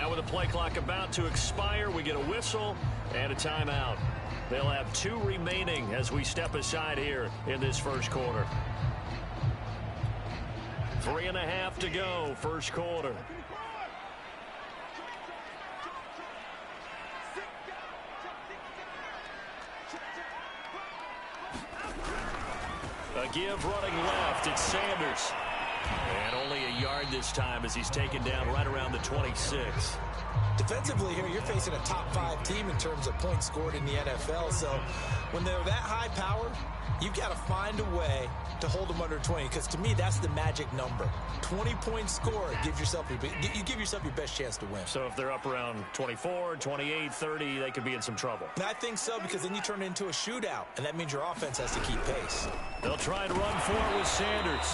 Now with the play clock about to expire, we get a whistle and a timeout. They'll have 2 remaining as we step aside here in this first quarter. 3.5 to go, first quarter. A give running left. It's Sanders. And only a yard this time as he's taken down right around the 26. Defensively here, you're facing a top 5 team in terms of points scored in the NFL. So when they're that high powered, you've got to find a way to hold them under 20. Because to me, that's the magic number. 20 points scored, you give yourself your best chance to win. So if they're up around 24, 28, 30, they could be in some trouble. And I think so, because then you turn it into a shootout, and that means your offense has to keep pace. They'll try and run for it with Sanders.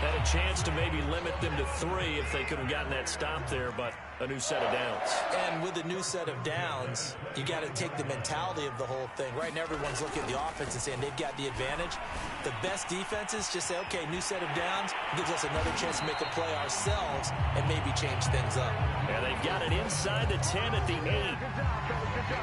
Had a chance to maybe limit them to 3 if they could have gotten that stop there, but a new set of downs. And with a new set of downs, you got to take the mentality of the whole thing. Right now, everyone's looking at the offense and saying they've got the advantage. The best defenses just say, okay, new set of downs gives us another chance to make a play ourselves and maybe change things up. And they've got it inside the 10 at the 8.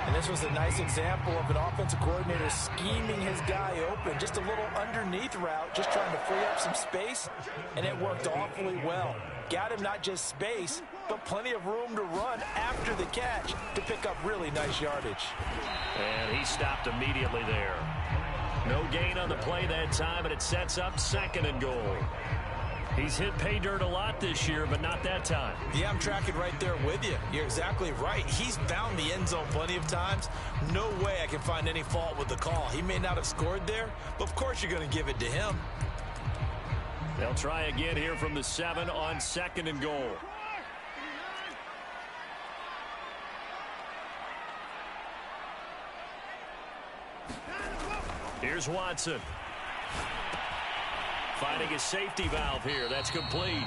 And this was a nice example of an offensive coordinator scheming his guy open. Just a little underneath route, just trying to free up some space, and it worked awfully well. Got him not just space, but plenty of room to run after the catch to pick up really nice yardage. And he stopped immediately there. No gain on the play that time, and it sets up 2nd and goal. He's hit pay dirt a lot this year, but not that time. Yeah, I'm tracking right there with you. You're exactly right. He's found the end zone plenty of times. No way I can find any fault with the call. He may not have scored there, but of course you're going to give it to him. They'll try again here from the 7 on 2nd and goal. Here's Watson. Finding a safety valve here. That's complete.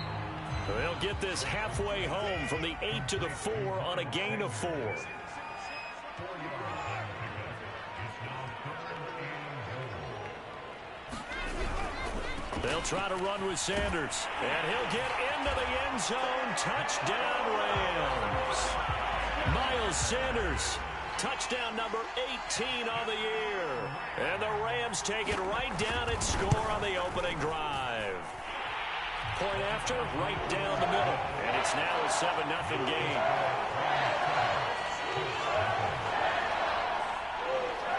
They'll get this halfway home from the 8 to the 4 on a gain of 4. They'll try to run with Sanders. And he'll get into the end zone. Touchdown, Rams. Miles Sanders. Touchdown number 18 on the year. And the Rams take it right down and score on the opening drive. Point after, right down the middle. And it's now a 7-0 game.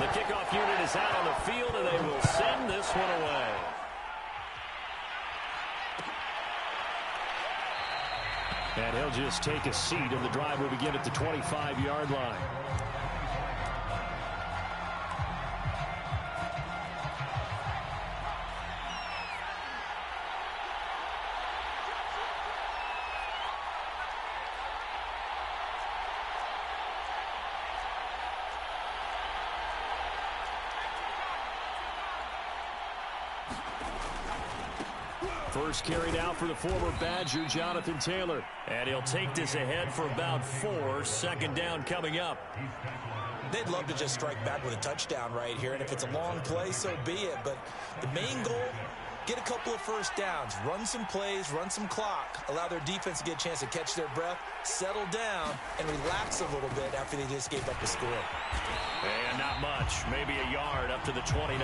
The kickoff unit is out on the field, and they will send this one away. And he'll just take a seat, and the drive will begin at the 25-yard line. First carried out for the former Badger, Jonathan Taylor. And he'll take this ahead for about 4. 2nd down coming up. They'd love to just strike back with a touchdown right here. And if it's a long play, so be it. But the main goal, get a couple of first downs. Run some plays, run some clock. Allow their defense to get a chance to catch their breath, settle down, and relax a little bit after they just gave up a score. And not much. Maybe a yard up to the 29.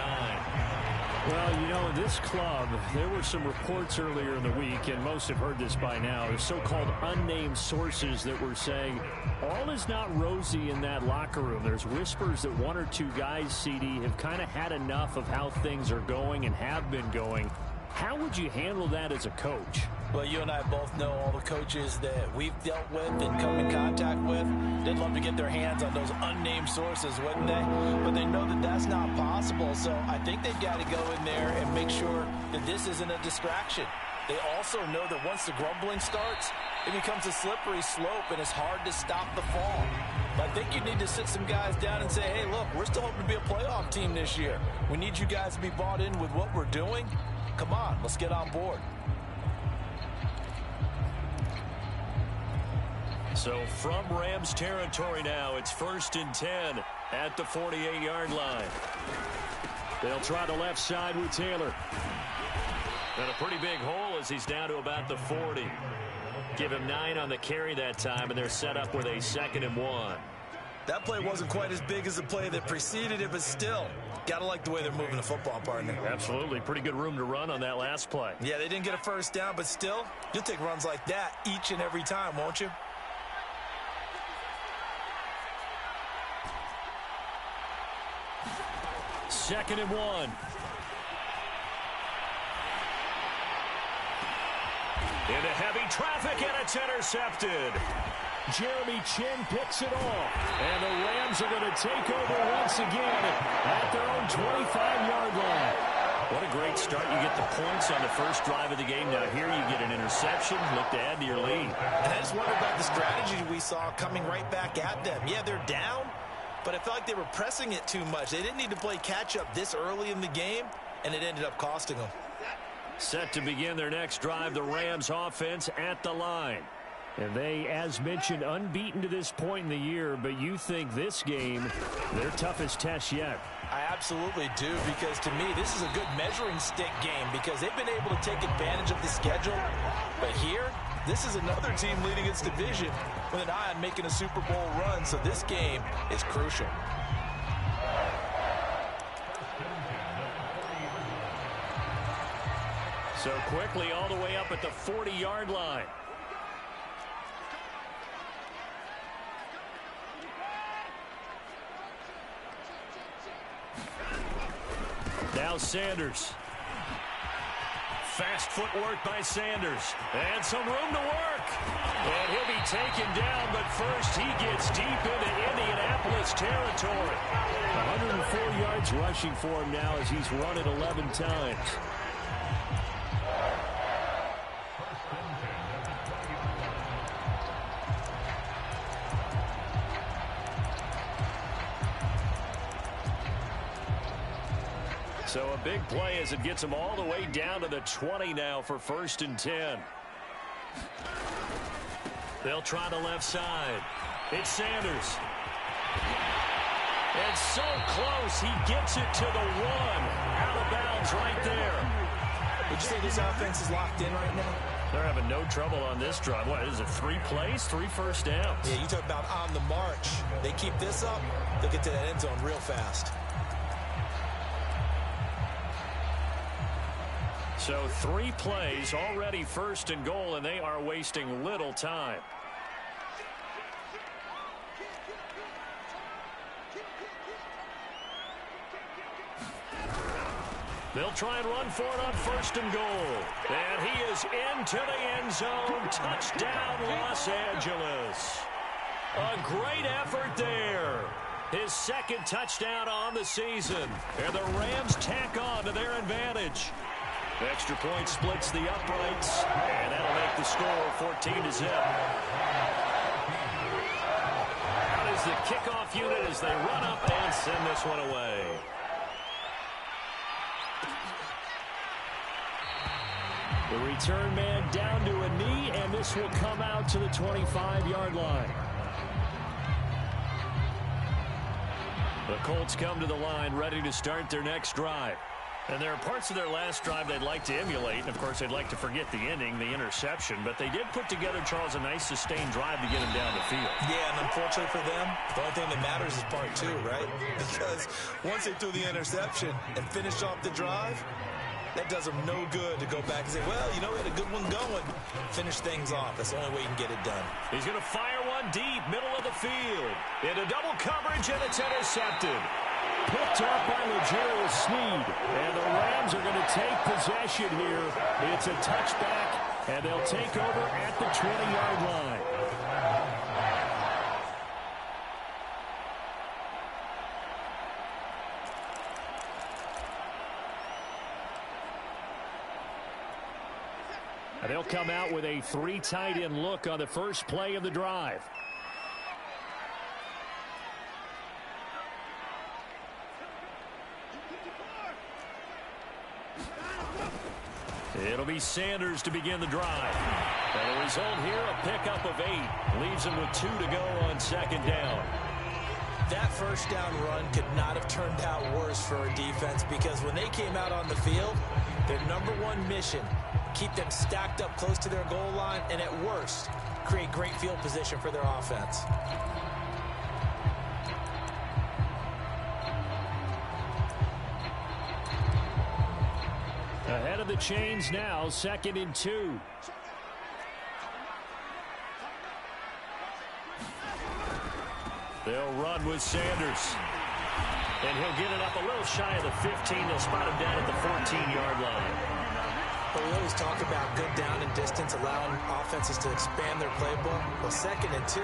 Well, you know, in this club, there were some reports earlier in the week, and most have heard this by now, so-called unnamed sources that were saying all is not rosy in that locker room. There's whispers that 1 or 2 guys, CD, have kind of had enough of how things are going and have been going. How would you handle that as a coach? Well, you and I both know all the coaches that we've dealt with and come in contact with. They'd love to get their hands on those unnamed sources, wouldn't they? But they know that that's not possible, so I think they've got to go in there and make sure that this isn't a distraction. They also know that once the grumbling starts, it becomes a slippery slope, and it's hard to stop the fall. But I think you need to sit some guys down and say, hey, look, we're still hoping to be a playoff team this year. We need you guys to be bought in with what we're doing. Come on, let's get on board. So from Rams territory now, it's 1st and 10 at the 48-yard line. They'll try the left side with Taylor. And a pretty big hole as he's down to about the 40. Give him 9 on the carry that time, and they're set up with a 2nd and 1. That play wasn't quite as big as the play that preceded it, but still, got to like the way they're moving the football, partner. Absolutely. Pretty good room to run on that last play. Yeah, they didn't get a first down, but still, you'll take runs like that each and every time, won't you? Second and 1. Into heavy traffic, and it's intercepted. Jeremy Chin picks it off. And the Rams are going to take over once again at their own 25-yard line. What a great start. You get the points on the first drive of the game. Now here you get an interception. Look to add to your lead. And I just wonder about the strategy we saw coming right back at them. Yeah, they're down, but I felt like they were pressing it too much. They didn't need to play catch-up this early in the game, and it ended up costing them. Set to begin their next drive, the Rams offense at the line. And they, as mentioned, unbeaten to this point in the year, but you think this game, their toughest test yet. I absolutely do, because to me, this is a good measuring stick game because they've been able to take advantage of the schedule. But here, this is another team leading its division with an eye on making a Super Bowl run, so this game is crucial. So quickly all the way up at the 40-yard line. Now Sanders. Fast footwork by Sanders. And some room to work. And he'll be taken down, but first he gets deep into Indianapolis territory. 104 yards rushing for him now as he's run it 11 times. So a big play as it gets them all the way down to the 20 now for 1st and 10. They'll try the left side. It's Sanders. And so close, he gets it to the 1. Out of bounds right there. Would you say this offense is locked in right now? They're having no trouble on this drive. What is it, 3 plays, 3 first downs? Yeah, you talk about on the march. They keep this up, they'll get to that end zone real fast. So 3 plays, already 1st and goal, and they are wasting little time. They'll try and run for it on 1st and goal. And he is into the end zone. Touchdown, Los Angeles. A great effort there. His 2nd touchdown on the season. And the Rams tack on to their advantage. Extra point splits the uprights, and that'll make the score 14-0. Out is the kickoff unit as they run up and send this one away. The return man down to a knee, and this will come out to the 25-yard line. The Colts come to the line ready to start their next drive. And there are parts of their last drive they'd like to emulate. And, of course, they'd like to forget the ending, the interception. But they did put together, Charles, a nice sustained drive to get him down the field. Yeah, and unfortunately for them, the only thing that matters is part 2, right? Because once they threw the interception and finished off the drive, that does them no good to go back and say, well, you know, we had a good one going. Finish things off. That's the only way you can get it done. He's going to fire one deep, middle of the field. Into double coverage, and it's intercepted. Picked up by L'Jarius Sneed. And the Rams are going to take possession here. It's a touchback, and they'll take over at the 20-yard line. And they'll come out with a 3 tight end look on the first play of the drive. It'll be Sanders to begin the drive. And the result here, a pickup of 8. Leaves him with 2 to go on 2nd down. That first down run could not have turned out worse for a defense because when they came out on the field, their number 1 mission keep them stacked up close to their goal line, and at worst, create great field position for their offense. Ahead of the chains now, 2nd and 2. They'll run with Sanders. And he'll get it up a little shy of the 15. They'll spot him down at the 14-yard line. But we always talk about good down and distance, allowing offenses to expand their playbook. Well, 2nd and 2,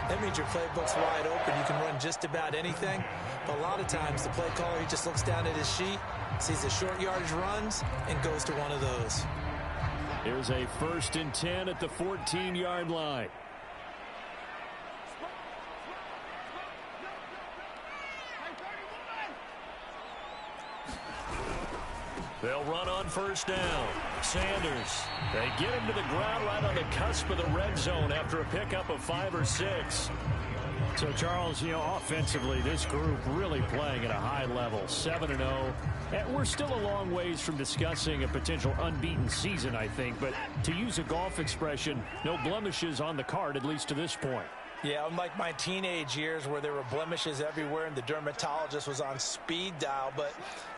that means your playbook's wide open. You can run just about anything. But a lot of times, the play caller, he just looks down at his sheet, sees the short yardage runs, and goes to one of those. Here's a 1st and 10 at the 14-yard line. They'll run on 1st down. Sanders. They get him to the ground right on the cusp of the red zone after a pickup of 5 or 6. So, Charles, offensively, this group really playing at a high level, 7-0. And we're still a long ways from discussing a potential unbeaten season, I think. But to use a golf expression, no blemishes on the card, at least to this point. Yeah, unlike my teenage years where there were blemishes everywhere and the dermatologist was on speed dial. But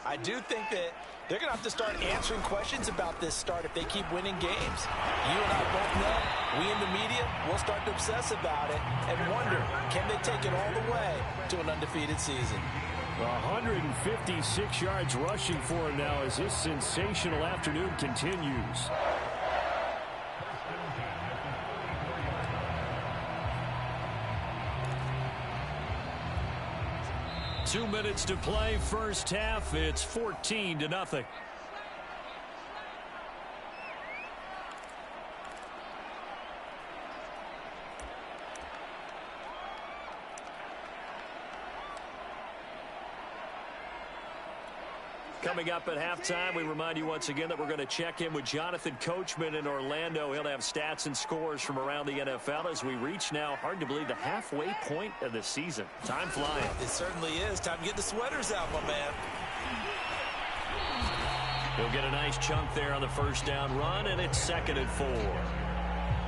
I do think that they're going to have to start answering questions about this start if they keep winning games. You and I both know, we in the media, we'll start to obsess about it and wonder, can they take it all the way to an undefeated season? 156 yards rushing for him now as this sensational afternoon continues. 2 minutes to play, first half. It's 14-0. Coming up at halftime, we remind you once again that we're going to check in with Jonathan Coachman in Orlando. He'll have stats and scores from around the NFL as we reach now, hard to believe, the halfway point of the season. Time flying. It certainly is. Time to get the sweaters out, my man. He'll get a nice chunk there on the 1st down run, and it's 2nd and 4.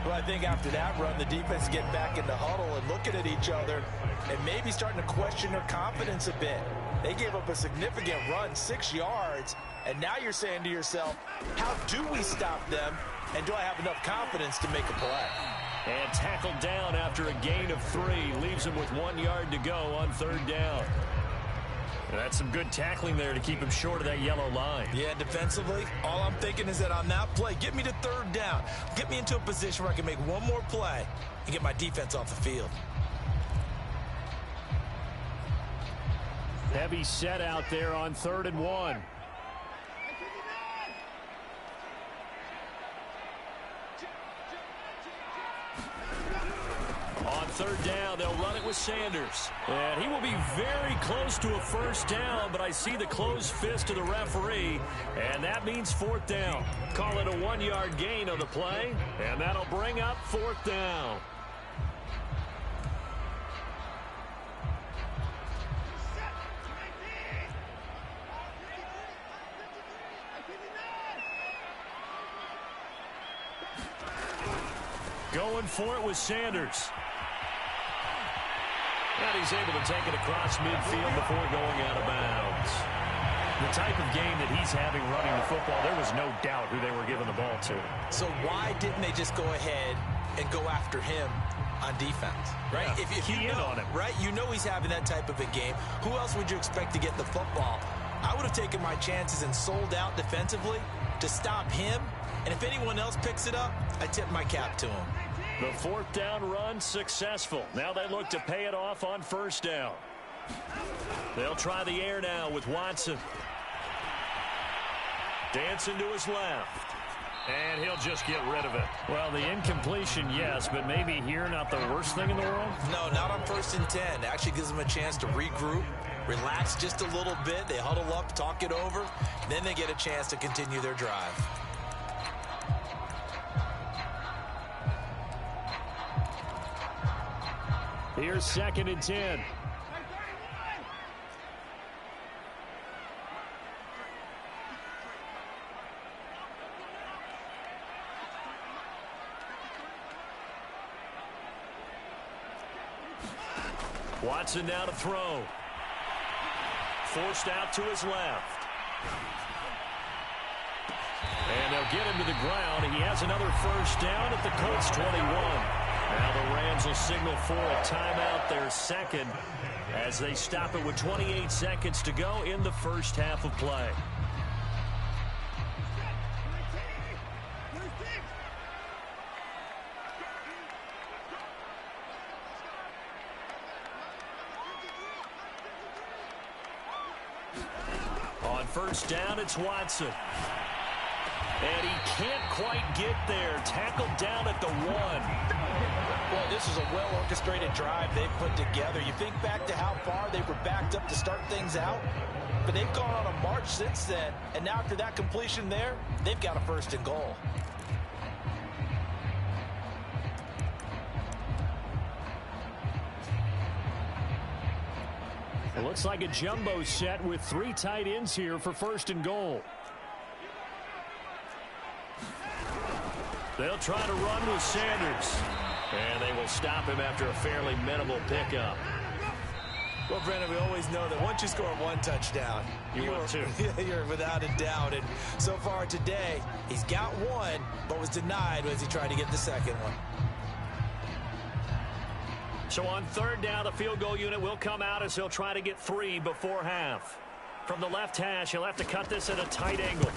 Well, I think after that run, the defense get back in the huddle and looking at each other and maybe starting to question their confidence a bit. They gave up a significant run, 6 yards, and now you're saying to yourself, how do we stop them, and do I have enough confidence to make a play? And tackled down after a gain of 3. Leaves him with 1 yard to go on 3rd down. And that's some good tackling there to keep him short of that yellow line. Yeah, defensively, all I'm thinking is that on that play, get me to 3rd down. Get me into a position where I can make one more play and get my defense off the field. Heavy set out there on 3rd and 1. On 3rd down, they'll run it with Sanders. And he will be very close to a 1st down, but I see the closed fist of the referee, and that means 4th down. Call it a 1-yard gain on the play, and that'll bring up 4th down. Going for it with Sanders. And he's able to take it across midfield before going out of bounds. The type of game that he's having running the football, there was no doubt who they were giving the ball to. So why didn't they just go ahead and go after him on defense, right? Yeah, if you know, on him. right, you know he's having that type of a game. Who else would you expect to get the football? I would have taken my chances and sold out defensively to stop him. And if anyone else picks it up, I tip my cap to him. The 4th down run successful. Now they look to pay it off on 1st down. They'll try the air now with Watson. Dancing to his left. And he'll just get rid of it. Well, the incompletion, yes, but maybe here not the worst thing in the world? No, not on 1st and 10. It actually gives them a chance to regroup, relax just a little bit. They huddle up, talk it over. Then they get a chance to continue their drive. Here's 2nd and 10. Watson now to throw. Forced out to his left. And they'll get him to the ground. He has another first down at the Colts 21. Now the Rams will signal for a timeout, their second, as they stop it with 28 seconds to go in the first half of play. On first down, it's Watson. And he can't quite get there. Tackled down at the 1. Well, this is a well-orchestrated drive they've put together. You think back to how far they were backed up to start things out, but they've gone on a march since then. And now after that completion there, they've got a first and goal. It looks like a jumbo set with 3 tight ends here for first and goal. They'll try to run with Sanders. And they will stop him after a fairly minimal pickup. Well, Brennan, we always know that once you score 1 touchdown, you're 2. You're without a doubt. And so far today, he's got 1, but was denied as he tried to get the second one. So on third down, the field goal unit will come out as he'll try to get 3 before half. From the left hash, he'll have to cut this at a tight angle.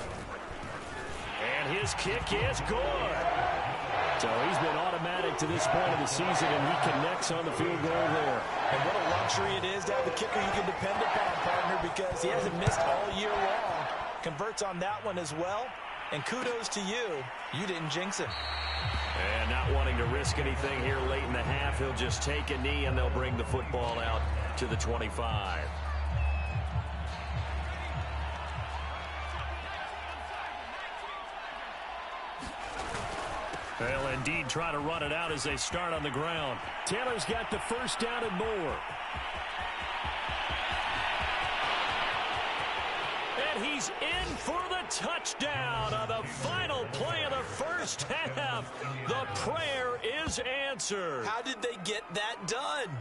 And his kick is good. So he's been automatic to this point of the season, and he connects on the field goal there. And what a luxury it is to have a kicker you can depend upon, partner, because he hasn't missed all year long. Converts on that one as well. And kudos to you. You didn't jinx him. And not wanting to risk anything here late in the half, he'll just take a knee, and they'll bring the football out to the 25. They'll indeed try to run it out as they start on the ground. Taylor's got the first down and more. And he's in for the touchdown on the final play of the first half. The prayer is answered. How did they get that done?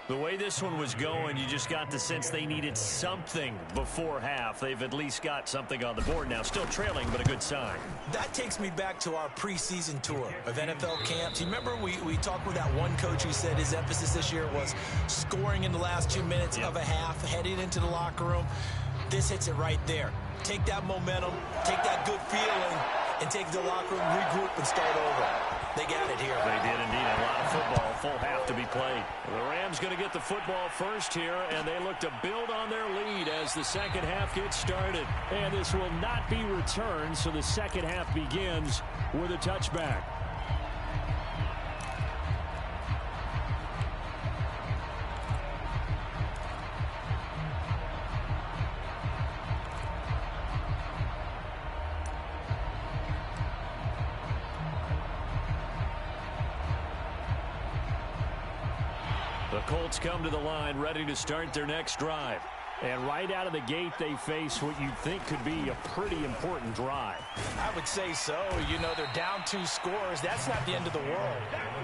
The way this one was going, you just got the sense they needed something before half. They've at least got something on the board now. Still trailing, but a good sign. That takes me back to our preseason tour of NFL camps. You remember we talked with that one coach who said his emphasis this year was scoring in the last 2 minutes of a half, heading into the locker room. This hits it right there. Take that momentum, take that good feeling, and take the locker room, regroup, and start over. They got it here. They did indeed. A lot of football, full half to be played. The Rams going to get the football first here, and they look to build on their lead as the second half gets started. And this will not be returned, so the second half begins with a touchback. The Colts come to the line, ready to start their next drive. And right out of the gate, they face what you'd think could be a pretty important drive. I would say so. You know, they're down 2 scores. That's not the end of the world.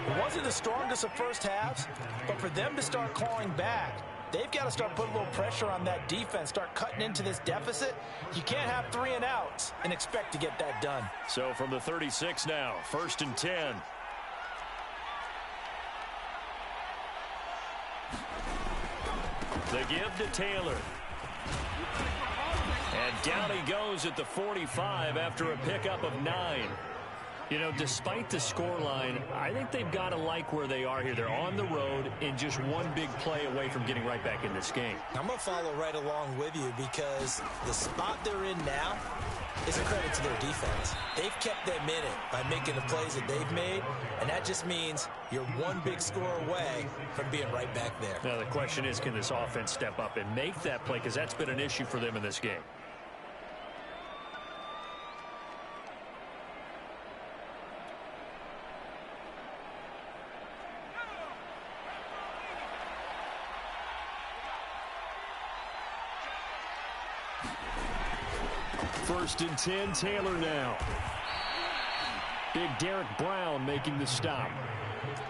It wasn't the strongest of first halves, but for them to start clawing back, they've got to start putting a little pressure on that defense, start cutting into this deficit. You can't have 3 and outs and expect to get that done. So from the 36 now, 1st and 10. The give to Taylor. And down he goes at the 45 after a pickup of 9. You know, despite the scoreline, I think they've got to like where they are here. They're on the road and just one big play away from getting right back in this game. I'm going to follow right along with you because the spot they're in now is a credit to their defense. They've kept them in it by making the plays that they've made, and that just means you're one big score away from being right back there. Now, the question is, can this offense step up and make that play? Because that's been an issue for them in this game. First and 10, Taylor now. Big Derek Brown making the stop.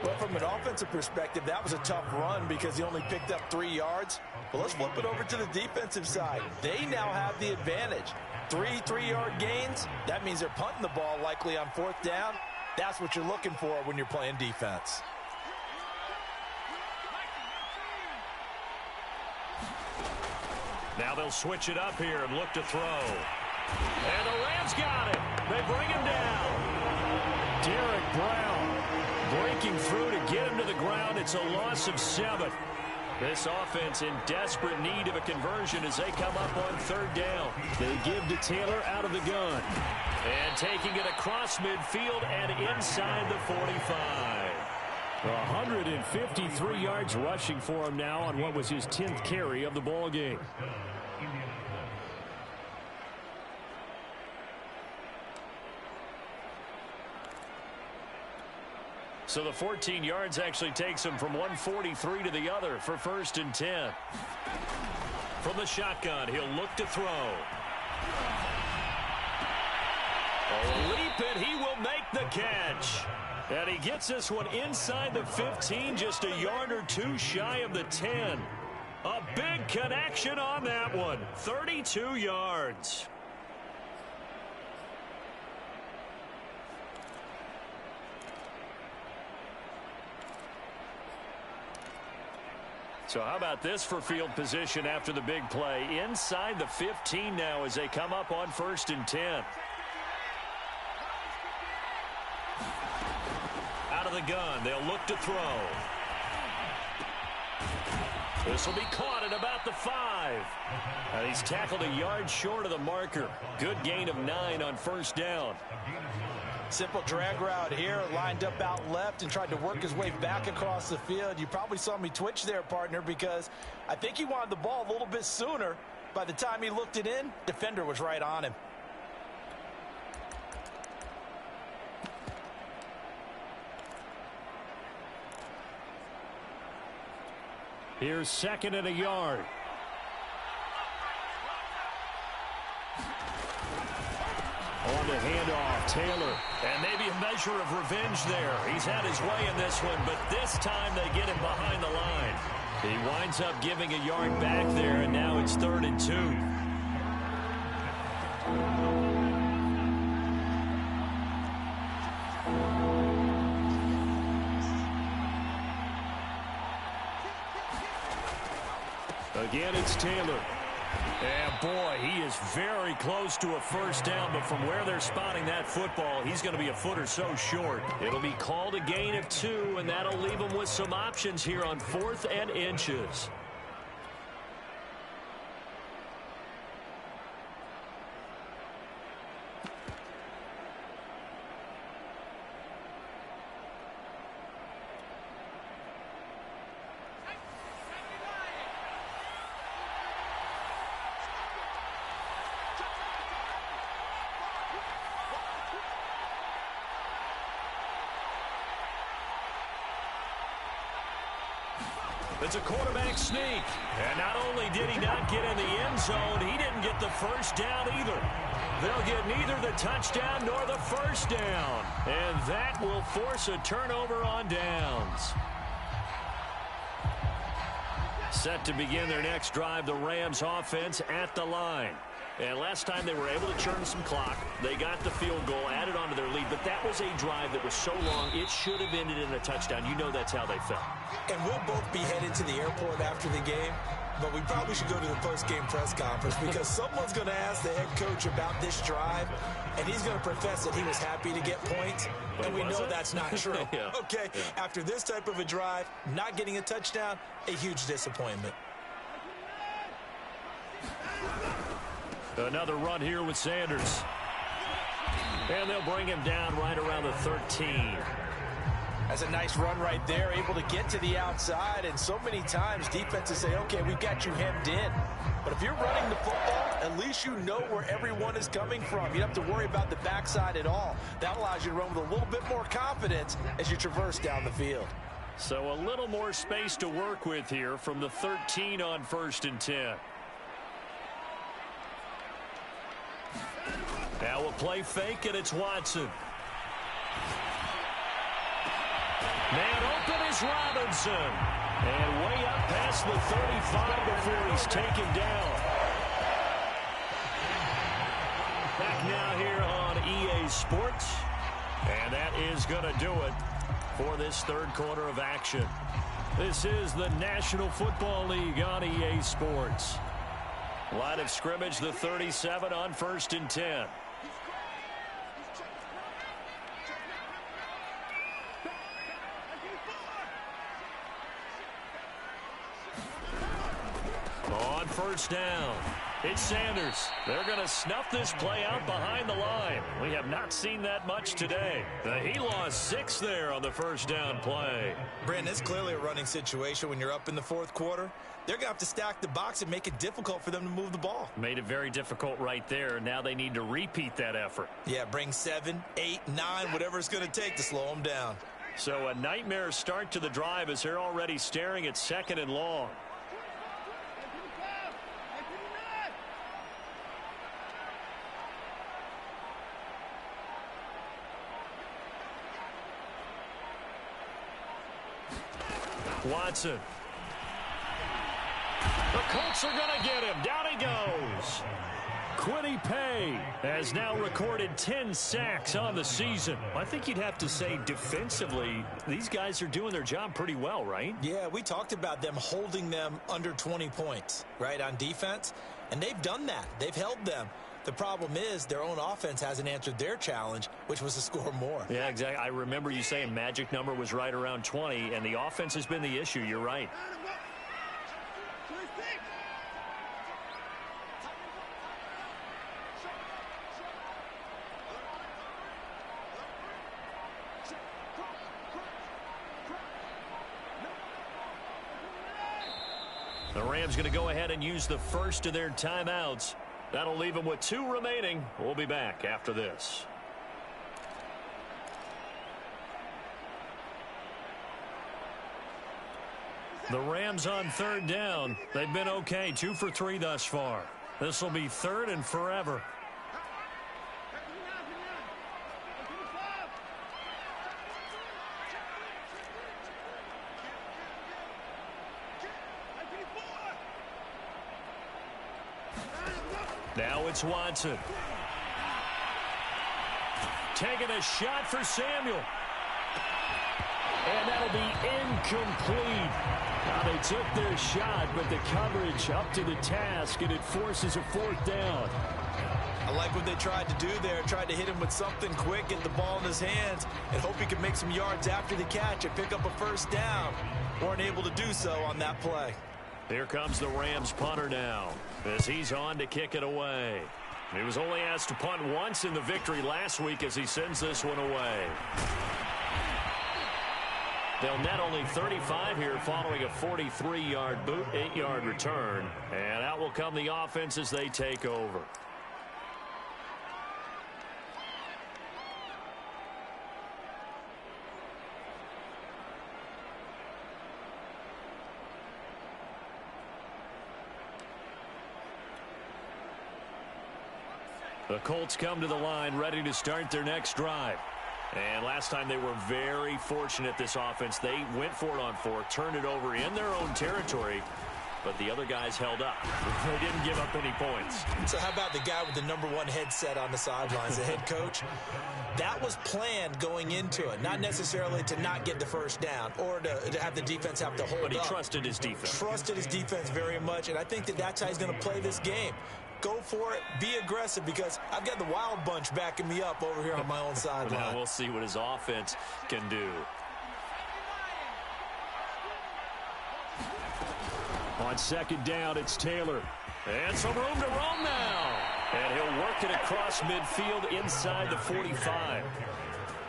Well, from an offensive perspective, that was a tough run because he only picked up 3 yards. But let's flip it over to the defensive side. They now have the advantage. 3 3-yard gains, that means they're punting the ball likely on 4th down. That's what you're looking for when you're playing defense. Now they'll switch it up here and look to throw. And the Rams got it. They bring him down. Derek Brown breaking through to get him to the ground. It's a loss of 7. This offense in desperate need of a conversion as they come up on 3rd down. They give to Taylor out of the gun. And taking it across midfield and inside the 45. 153 yards rushing for him now on what was his 10th carry of the ball game. So the 14 yards actually takes him from 143 to the other for 1st and 10. From the shotgun, he'll look to throw. A leap, and he will make the catch. And he gets this one inside the 15, just a yard or 2 shy of the 10. A big connection on that one. 32 yards. So how about this for field position after the big play? Inside the 15 now as they come up on 1st and 10. Out of the gun, they'll look to throw. This will be caught at about the 5. And he's tackled a yard short of the marker. Good gain of 9 on 1st down. Simple drag route here, lined up out left and tried to work his way back across the field. You probably saw me twitch there, partner, because I think he wanted the ball a little bit sooner. By the time he looked it in, defender was right on him. Here's 2nd and a yard. On the handoff, Taylor. And maybe a measure of revenge there. He's had his way in this one, but this time they get him behind the line. He winds up giving a yard back there, and now it's 3rd and 2. Again, it's Taylor. And boy, he is very close to a 1st down, but from where they're spotting that football, he's going to be a foot or so short. It'll be called a gain of 2, and that'll leave him with some options here on 4th and inches. It's a quarterback sneak. And not only did he not get in the end zone, he didn't get the 1st down either. They'll get neither the touchdown nor the 1st down. And that will force a turnover on downs. Set to begin their next drive, the Rams offense at the line. And last time they were able to churn some clock. They got the field goal, added on to their lead. But that was a drive that was so long, it should have ended in a touchdown. You know that's how they felt. And we'll both be headed to the airport after the game. But we probably should go to the post-game press conference because someone's going to ask the head coach about this drive. And he's going to profess that he was happy to get points. But and we know that's not true. Yeah. Okay, yeah. After this type of a drive, not getting a touchdown, a huge disappointment. Another run here with Sanders. And they'll bring him down right around the 13. That's a nice run right there, able to get to the outside. And so many times defenses say, okay, we've got you hemmed in. But if you're running the football, at least you know where everyone is coming from. You don't have to worry about the backside at all. That allows you to run with a little bit more confidence as you traverse down the field. So a little more space to work with here from the 13 on 1st and 10. Now a play fake, and it's Watson. Man is Robinson. And way up past the 35 before he's taken down. Back now here on EA Sports. And that is going to do it for this third quarter of action. This is the National Football League on EA Sports. Line of scrimmage, the 37 on 1st and 10. On first down, it's Sanders. They're going to snuff this play out behind the line. We have not seen that much today. He lost 6 there on the first down play. Brandon, it's clearly a running situation when you're up in the fourth quarter. They're going to have to stack the box and make it difficult for them to move the ball. Made it very difficult right there. Now they need to repeat that effort. Yeah, bring 7, 8, 9, whatever it's going to take to slow them down. So a nightmare start to the drive as they're already staring at 2nd and long. Watson. The Colts are going to get him. Down he goes. Kwity Paye has now recorded 10 sacks on the season. I think you'd have to say defensively, these guys are doing their job pretty well, right? Yeah, we talked about them holding them under 20 points, right, on defense. And they've done that. They've held them. The problem is their own offense hasn't answered their challenge, which was to score more. Yeah, exactly. I remember you saying magic number was right around 20, and the offense has been the issue. You're right. The Rams going to go ahead and use the first of their timeouts. That'll leave them with 2 remaining. We'll be back after this. The Rams on 3rd down. They've been okay. 2 for 3 thus far. This will be 3rd and forever. Now it's Watson. Taking a shot for Samuel. And that'll be incomplete. Now they took their shot, but the coverage up to the task, and it forces a 4th down. I like what they tried to do there. Tried to hit him with something quick, get the ball in his hands, and hope he could make some yards after the catch and pick up a 1st down. Weren't able to do so on that play. Here comes the Rams punter now as he's on to kick it away. He was only asked to punt once in the victory last week as he sends this one away. They'll net only 35 here following a 43-yard boot, 8-yard return. And out will come the offense as they take over. The Colts come to the line ready to start their next drive. And last time they were very fortunate, this offense. They went for it on 4th, turned it over in their own territory, but the other guys held up. They didn't give up any points. So how about the guy with the #1 headset on the sidelines, the head coach? That was planned going into it, not necessarily to not get the 1st down or to have the defense have to hold up. But he trusted his defense. Trusted his defense very much, and I think that's how he's going to play this game. Go for it. Be aggressive, because I've got the wild bunch backing me up over here on my own sideline. Now we'll see what his offense can do. On 2nd down, it's Taylor. And some room to roam now. And he'll work it across midfield inside the 45.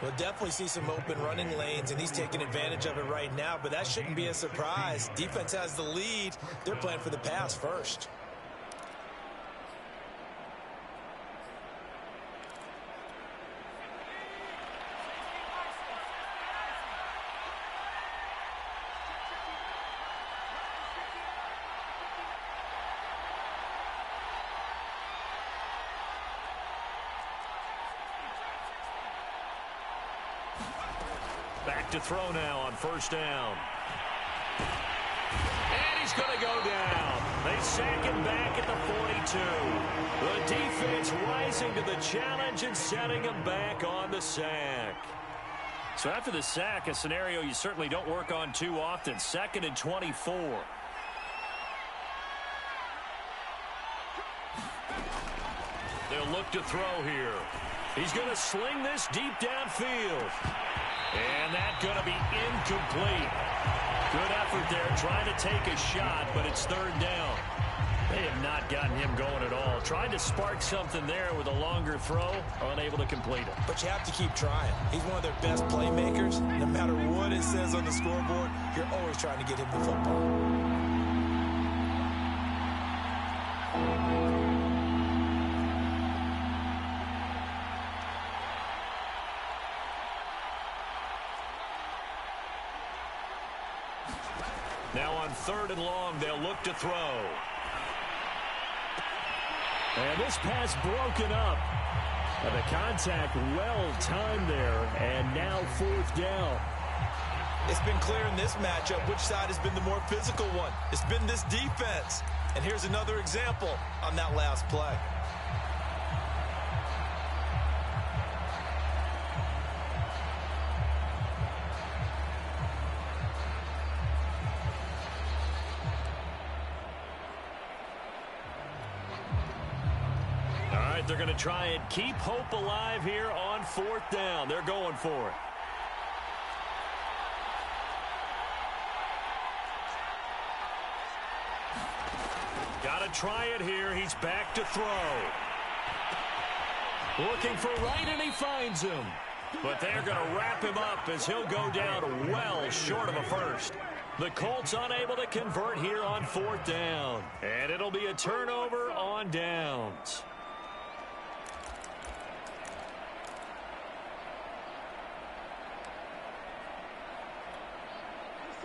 We'll definitely see some open running lanes, and he's taking advantage of it right now, but that shouldn't be a surprise. Defense has the lead. They're playing for the pass first. Back back to throw now on first down. And he's going to go down. They sack him back at the 42. The defense rising to the challenge and setting him back on the sack. So after the sack, a scenario you certainly don't work on too often. 2nd and 24. They'll look to throw here. He's going to sling this deep downfield. And that's going to be incomplete. Good effort there trying to take a shot, but it's 3rd down. They have not gotten him going at all. Tried to spark something there with a longer throw, unable to complete it. But you have to keep trying. He's one of their best playmakers. No matter what it says on the scoreboard, you're always trying to get him the football. Now on 3rd and long, they'll look to throw. And this pass broken up. And the contact well timed there. And now 4th down. It's been clear in this matchup which side has been the more physical one. It's been this defense. And here's another example on that last play. They're going to try and keep hope alive here on 4th down. They're going for it. Got to try it here. He's back to throw. Looking for right, and he finds him. But they're going to wrap him up as he'll go down well short of a first. The Colts unable to convert here on 4th down. And it'll be a turnover on downs.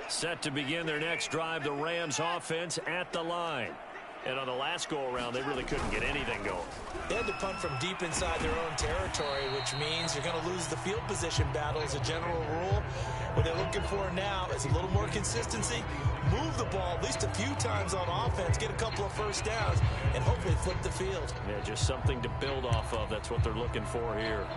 Set to begin their next drive, the Rams offense at the line. And on the last go-around, they really couldn't get anything going. They had to punt from deep inside their own territory, which means you're going to lose the field position battle as a general rule. What they're looking for now is a little more consistency, move the ball at least a few times on offense, get a couple of first downs, and hopefully flip the field. Yeah, just something to build off of. That's what they're looking for here.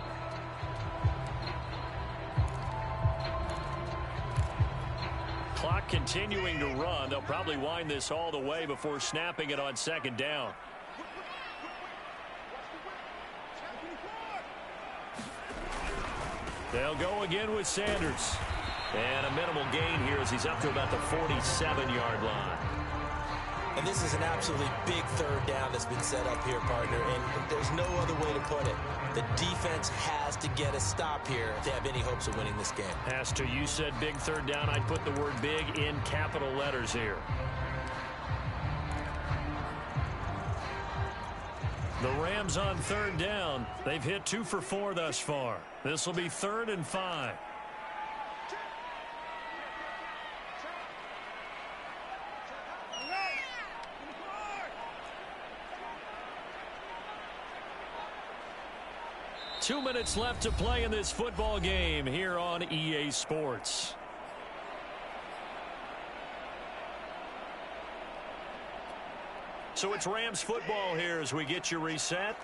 Clock continuing to run. They'll probably wind this all the way before snapping it on 2nd down. They'll go again with Sanders. And a minimal gain here as he's up to about the 47-yard line. And this is an absolutely big 3rd down that's been set up here, partner, and there's no other way to put it. The defense has to get a stop here if they have any hopes of winning this game. Has to. You said big 3rd down. I'd put the word big in capital letters here. The Rams on 3rd down. They've hit 2 for 4 thus far. This will be 3rd and 5. Two minutes left to play in this football game here on EA Sports. So it's Rams football here as we get you reset.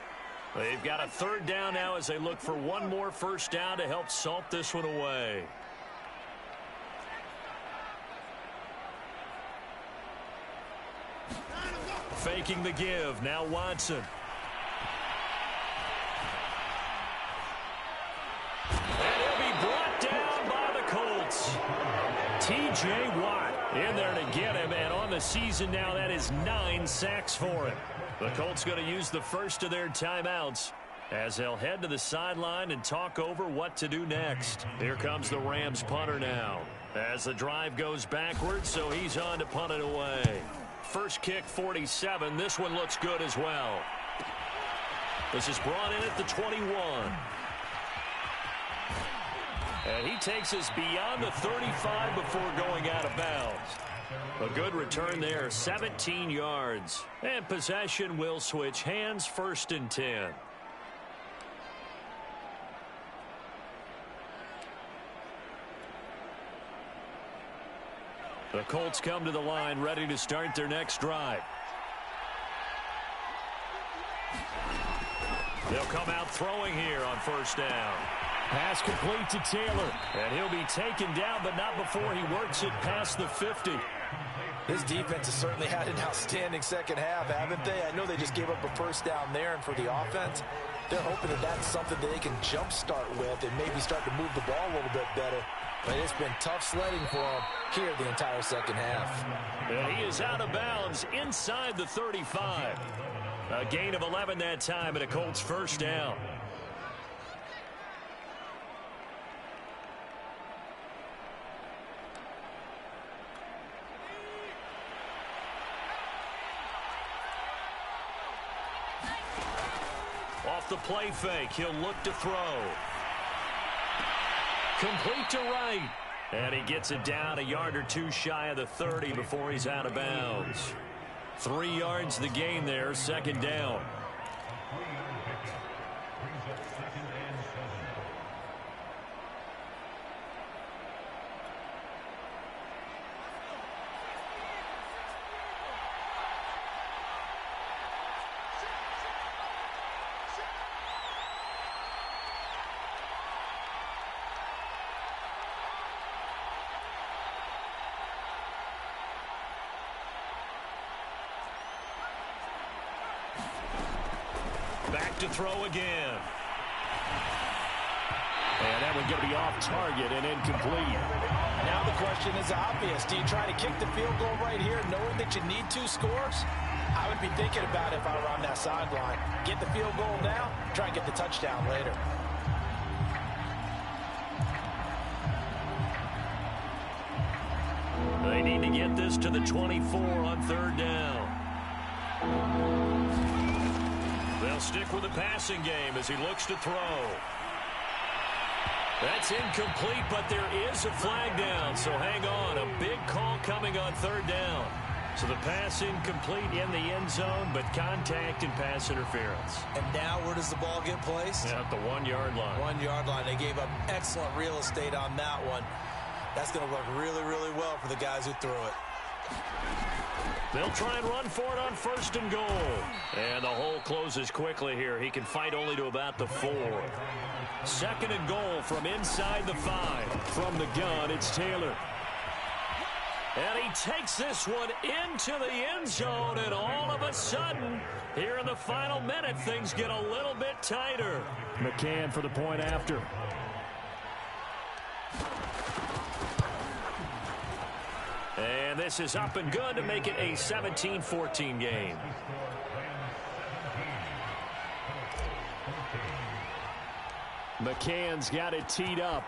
They've got a 3rd down now as they look for one more first down to help salt this one away. Faking the give. Now Watson. T.J. Watt in there to get him, and on the season now, that is 9 sacks for him. The Colts going to use the first of their timeouts as they'll head to the sideline and talk over what to do next. Here comes the Rams punter now as the drive goes backwards, so he's on to punt it away. First kick, 47. This one looks good as well. This is brought in at the 21. And he takes us beyond the 35 before going out of bounds. A good return there, 17 yards. And possession will switch hands, 1st and 10. The Colts come to the line ready to start their next drive. They'll come out throwing here on first down. Pass complete to Taylor. And he'll be taken down, but not before he works it past the 50. This defense has certainly had an outstanding second half, haven't they? I know they just gave up a first down there, and for the offense, they're hoping that that's something that they can jumpstart with and maybe start to move the ball a little bit better. But it's been tough sledding for them here the entire second half. And he is out of bounds inside the 35. A gain of 11 that time, and a Colts first down. Off the play fake, he'll look to throw. Complete to right. And he gets it down a yard or two shy of the 30 before he's out of bounds. 3 yards the gain there, second down. Back to throw again. And that one's going to be off target and incomplete. Now the question is obvious. Do you try to kick the field goal right here knowing that you need 2 scores? I would be thinking about it if I were on that sideline. Get the field goal now, try and get the touchdown later. They need to get this to the 24 on third down. They'll stick with the passing game as he looks to throw. That's incomplete, but there is a flag down, so hang on. A big call coming on third down. So the pass incomplete in the end zone, but contact and pass interference. And now where does the ball get placed? At the 1-yard line. 1-yard line. They gave up excellent real estate on that one. That's going to work really, really well for the guys who threw it. They'll try and run for it on first and goal. And the hole closes quickly here. He can fight only to about the 4. Second and goal from inside the 5. From the gun, it's Taylor. And he takes this one into the end zone, and all of a sudden, here in the final minute, things get a little bit tighter. McCann for the point after. And this is up and good to make it a 17-14 game. McCann's got it teed up.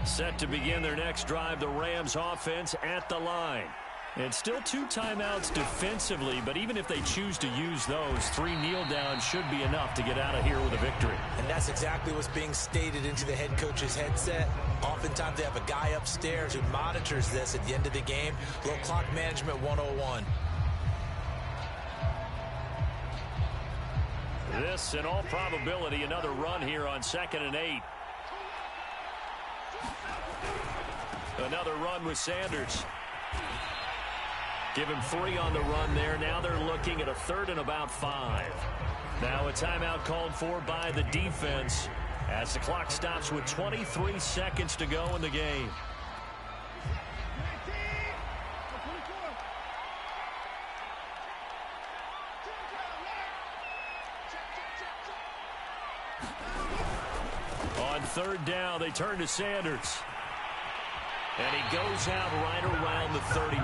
Set to begin their next drive, the Rams offense at the line. And still 2 timeouts defensively, but even if they choose to use those, 3 kneel downs should be enough to get out of here with a victory. And that's exactly what's being stated into the head coach's headset. Oftentimes they have a guy upstairs who monitors this at the end of the game. Little clock management 101. This, in all probability, another run here on 2nd and 8. Another run with Sanders. Give him 3 on the run there. Now they're looking at a 3rd and about 5. Now a timeout called for by the defense as the clock stops with 23 seconds to go in the game. On 3rd down, they turn to Sanders. And he goes out right around the 39.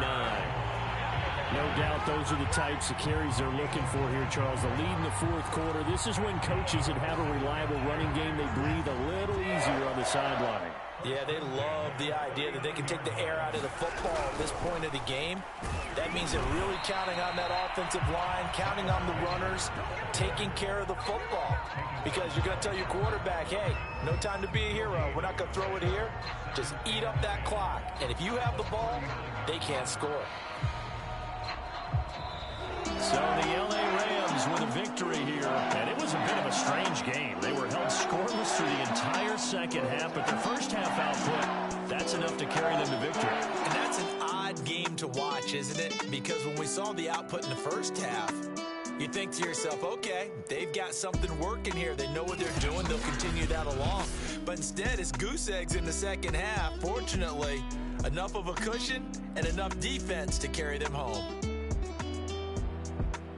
No doubt those are the types of carries they're looking for here, Charles. The lead in the 4th quarter. This is when coaches that have a reliable running game, they breathe a little easier on the sideline. Yeah, they love the idea that they can take the air out of the football at this point of the game. That means they're really counting on that offensive line, counting on the runners, taking care of the football. Because you're going to tell your quarterback, hey, no time to be a hero. We're not going to throw it here. Just eat up that clock. And if you have the ball, they can't score. So the L.A. Rams with a victory here. And it was a bit of a strange game. They were held scoreless through the entire second half, but their first half output, that's enough to carry them to victory. And that's an odd game to watch, isn't it? Because when we saw the output in the first half, you think to yourself, okay, they've got something working here. They know what they're doing. They'll continue that along. But instead, it's goose eggs in the second half. Fortunately, enough of a cushion and enough defense to carry them home.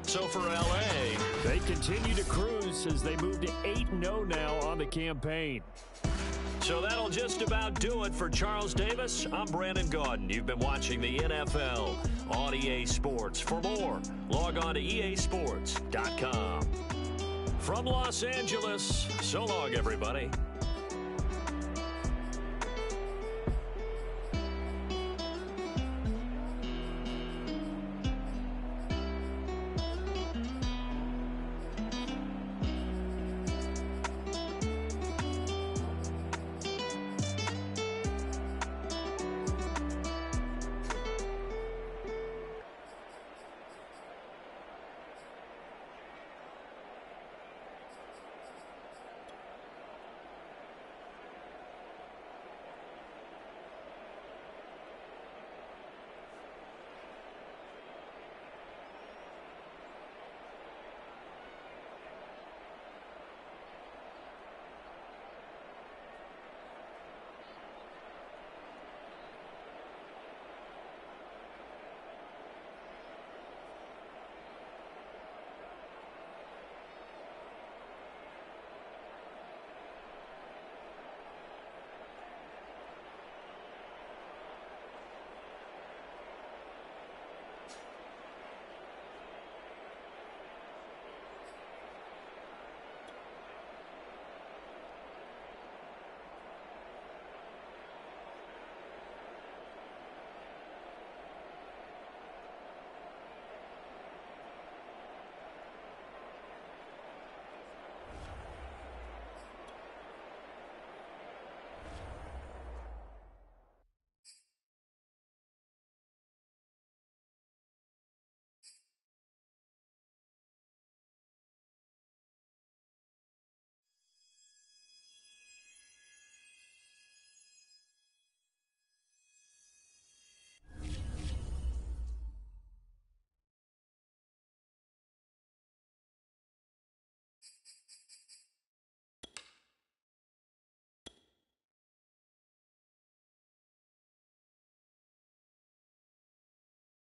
So for L.A., they continue to cruise as they move to 8-0 now on the campaign. So that'll just about do it for Charles Davis. I'm Brandon Gaudin. You've been watching the NFL on EA Sports. For more, log on to easports.com. From Los Angeles, so long, everybody.